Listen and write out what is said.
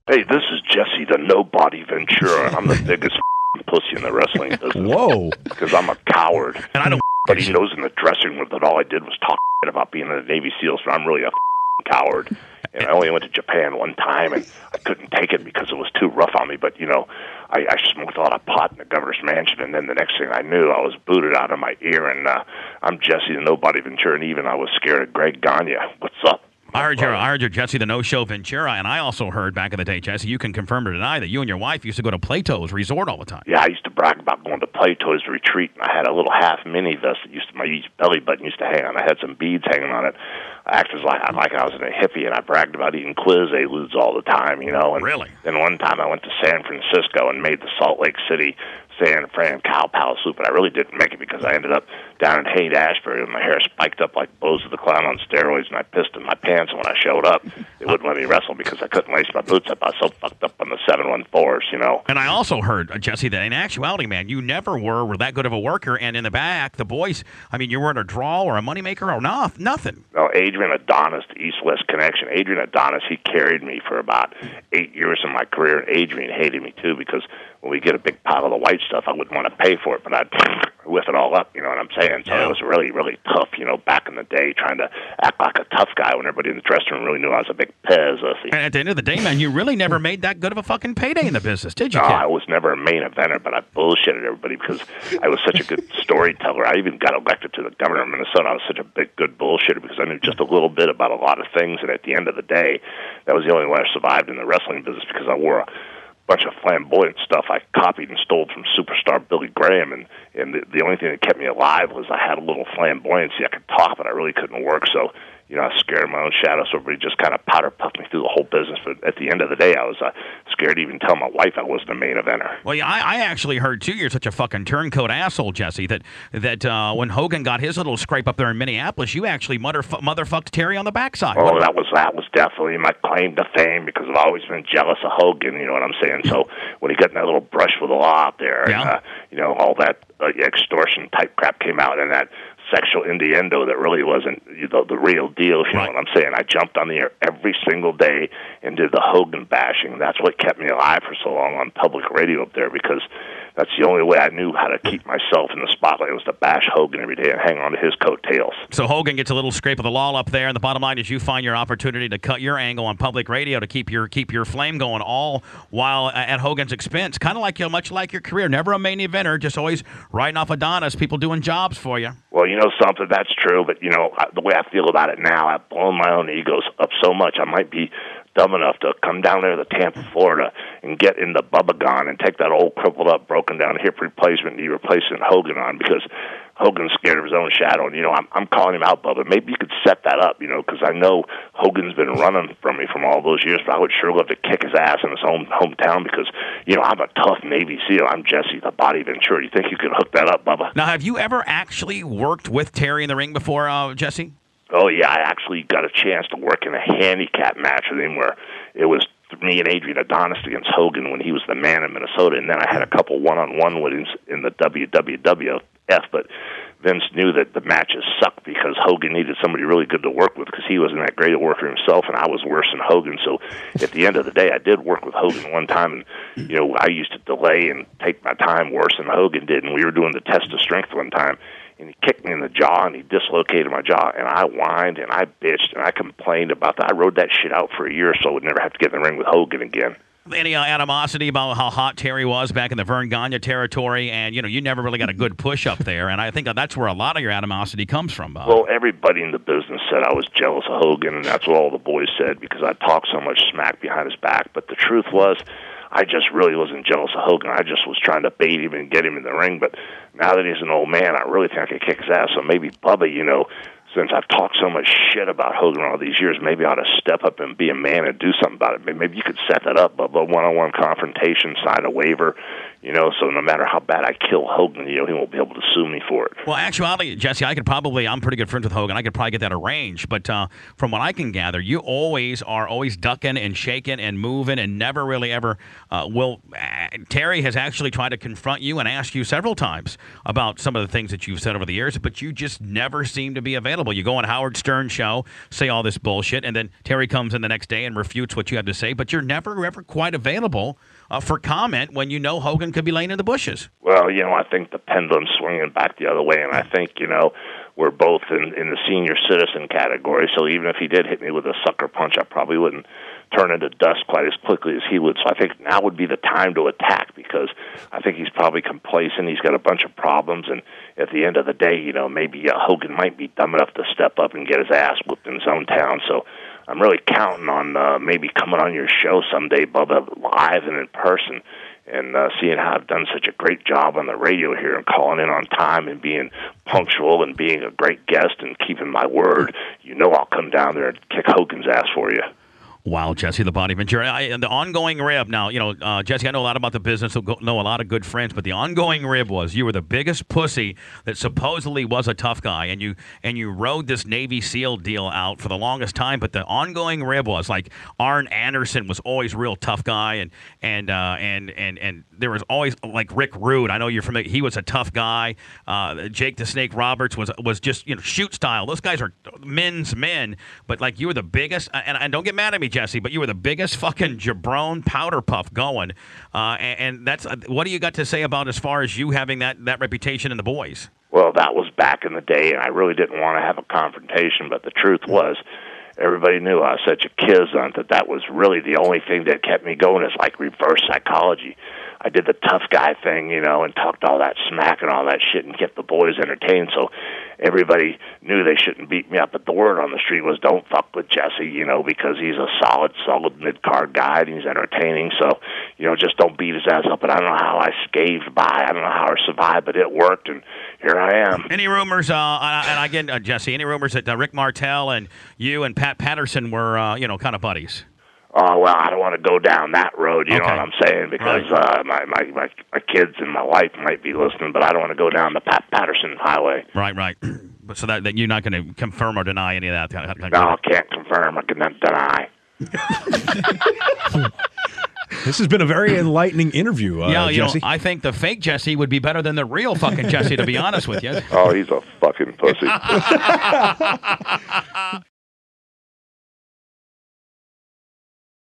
Hey, this is Jesse the Nobody Ventura, and I'm the biggest pussy in the wrestling business. Whoa. Because I'm a coward. And I don't But he knows in the dressing room that all I did was talk about being in the Navy SEALs, but I'm really a coward. And I only went to Japan one time, and I couldn't take it because it was too rough on me. But, you know, I smoked a lot of pot in the governor's mansion, and then the next thing I knew, I was booted out of my ear, and I'm Jesse the Nobody Ventura, and even I was scared of Greg Gagne. What's up? I heard you're Jesse the No-Show Ventura, and I also heard back in the day, Jesse, you can confirm or deny that you and your wife used to go to Plato's Resort all the time. Yeah, I used to brag about going to Plato's Retreat, and I had a little half mini vest that my belly button used to hang on. I had some beads hanging on it. I acted like I was a hippie, and I bragged about eating Quiz-A-Ludes all the time, you know. And really? Then one time I went to San Francisco and made the Salt Lake City San Fran cow palace soup, but I really didn't make it because I ended up down in Haight-Ashbury with my hair spiked up like Bozo the Clown on steroids, and I pissed in my pants, and when I showed up, they wouldn't let me wrestle because I couldn't lace my boots up. I was so fucked up on the 714s, you know. And I also heard, Jesse, that in actuality, man, you never were that good of a worker, and in the back, the boys, I mean, you weren't a draw or a moneymaker or nothing. No, Adrian Adonis, the East-West connection. Adrian Adonis, he carried me for about 8 years in my career, and Adrian hated me, too, because when we get a big pile of the white stuff, I wouldn't want to pay for it, but I'd whiff it all up, you know what I'm saying? So It was really, really tough, you know, back in the day, trying to act like a tough guy when everybody in the dressing room really knew I was a big pez. And at the end of the day, man, you really never made that good of a fucking payday in the business, did you, No, kid? I was never a main eventer, but I bullshitted everybody because I was such a good storyteller. I even got elected to the governor of Minnesota. I was such a big, good bullshitter because I knew just a little bit about a lot of things, and at the end of the day, that was the only way I survived in the wrestling business because I wore a bunch of flamboyant stuff I copied and stole from superstar Billy Graham, and the only thing that kept me alive was I had a little flamboyancy. I could talk, but I really couldn't work, so, you know, I was scared of my own shadow, so everybody just kind of powder-puffed me through the whole business, but at the end of the day, I was scared to even tell my wife I wasn't a main eventer. Well, yeah, I actually heard, too, you're such a fucking turncoat asshole, Jesse, that when Hogan got his little scrape up there in Minneapolis, you actually motherfucked Terry on the backside. Oh, that was definitely my claim to fame because I've always been jealous of Hogan, you know what I'm saying? So when he got in that little brush with the law out there, and, you know, all that extortion type crap came out, and that sexual innuendo that really wasn't the real deal, if you know what I'm saying. I jumped on the air every single day and did the Hogan bashing. That's what kept me alive for so long on public radio up there because that's the only way I knew how to keep myself in the spotlight was to bash Hogan every day and hang on to his coattails. So Hogan gets a little scrape of the law up there, and the bottom line is you find your opportunity to cut your angle on public radio to keep your flame going, all while at Hogan's expense. Kind of like much like your career, never a main eventer, just always riding off Adonis, people doing jobs for you. Well, you know something, that's true, but, you know, the way I feel about it now, I've blown my own egos up so much, I might be dumb enough to come down there to Tampa, Florida, and get in the Bubba gun and take that old crippled up, broken down hip replacement knee replacing Hogan on because Hogan's scared of his own shadow. And, you know, I'm calling him out, Bubba. Maybe you could set that up, you know, because I know Hogan's been running from me from all those years, but I would sure love to kick his ass in his hometown because, you know, I'm a tough Navy SEAL. I'm Jesse the Body Ventura. You think you could hook that up, Bubba? Now, have you ever actually worked with Terry in the ring before, Jesse? Oh, yeah, I actually got a chance to work in a handicap match with him where it was me and Adrian Adonis against Hogan when he was the man in Minnesota, and then I had a couple one-on-one weddings in the WWF, but Vince knew that the matches sucked because Hogan needed somebody really good to work with because he wasn't that great a worker himself, and I was worse than Hogan. So at the end of the day, I did work with Hogan one time, and, you know, I used to delay and take my time worse than Hogan did, and we were doing the test of strength one time, and he kicked me in the jaw, and he dislocated my jaw, and I whined, and I bitched, and I complained about that. I rode that shit out for a year so I would never have to get in the ring with Hogan again. Any animosity about how hot Terry was back in the Vern Gagne territory, and, you know, you never really got a good push up there, and I think that's where a lot of your animosity comes from, Bob. Well, everybody in the business said I was jealous of Hogan, and that's what all the boys said because I talked so much smack behind his back, but the truth was I just really wasn't jealous of Hogan. I just was trying to bait him and get him in the ring, but now that he's an old man, I really think I could kick his ass, so maybe Bubba, you know, since I've talked so much shit about Hogan all these years, maybe I ought to step up and be a man and do something about it. Maybe you could set that up, Bubba, one-on-one confrontation, sign a waiver, So no matter how bad I kill Hogan, he won't be able to sue me for it. Well, actually, Jesse, I'm pretty good friends with Hogan. I could probably get that arranged. But from what I can gather, you are always ducking and shaking and moving and never really ever will. Terry has actually tried to confront you and ask you several times about some of the things that you've said over the years, but you just never seem to be available. You go on Howard Stern show, say all this bullshit, and then Terry comes in the next day and refutes what you have to say, but you're never ever quite available for comment when you know Hogan could be laying in the bushes. Well, I think the pendulum's swinging back the other way, and I think, we're both in the senior citizen category, so even if he did hit me with a sucker punch, I probably wouldn't turn into dust quite as quickly as he would. So I think now would be the time to attack, because I think he's probably complacent. He's got a bunch of problems, and at the end of the day, maybe Hogan might be dumb enough to step up and get his ass whooped in his own town. So I'm really counting on maybe coming on your show someday, Bubba, live and in person, and seeing how I've done such a great job on the radio here and calling in on time and being punctual and being a great guest and keeping my word. I'll come down there and kick Hogan's ass for you. Wow, Jesse the Body Ventura. The ongoing rib. Now, Jesse, I know a lot about the business, know a lot of good friends, but the ongoing rib was you were the biggest pussy that supposedly was a tough guy, and you rode this Navy SEAL deal out for the longest time. But the ongoing rib was like Arn Anderson was always a real tough guy, and there was always like Rick Rude. I know you're familiar. He was a tough guy. Jake the Snake Roberts was just shoot style. Those guys are men's men, but like you were the biggest. And don't get mad at me, Jesse, but you were the biggest fucking jabron powder puff going, and that's what do you got to say about as far as you having that reputation in the boys? Well, that was back in the day, and I really didn't want to have a confrontation, but the truth was, everybody knew I was such a kizunt that was really the only thing that kept me going. Is like reverse psychology. I did the tough guy thing, and talked all that smack and all that shit and kept the boys entertained. So everybody knew they shouldn't beat me up. But the word on the street was don't fuck with Jesse, because he's a solid mid-card guy and he's entertaining. So, just don't beat his ass up. But I don't know how I scathed by. I don't know how I survived, but it worked, and here I am. Any rumors, and again, Jesse, any rumors that Rick Martel and you and Pat Patterson were, kind of buddies? Oh, well, I don't want to go down that road, you know what I'm saying, because my kids and my wife might be listening, but I don't want to go down the Pat Patterson highway. Right. So that you're not going to confirm or deny any of that? No, I can't confirm. I can deny. This has been a very enlightening interview, Jesse. I think the fake Jesse would be better than the real fucking Jesse, to be honest with you. Oh, he's a fucking pussy.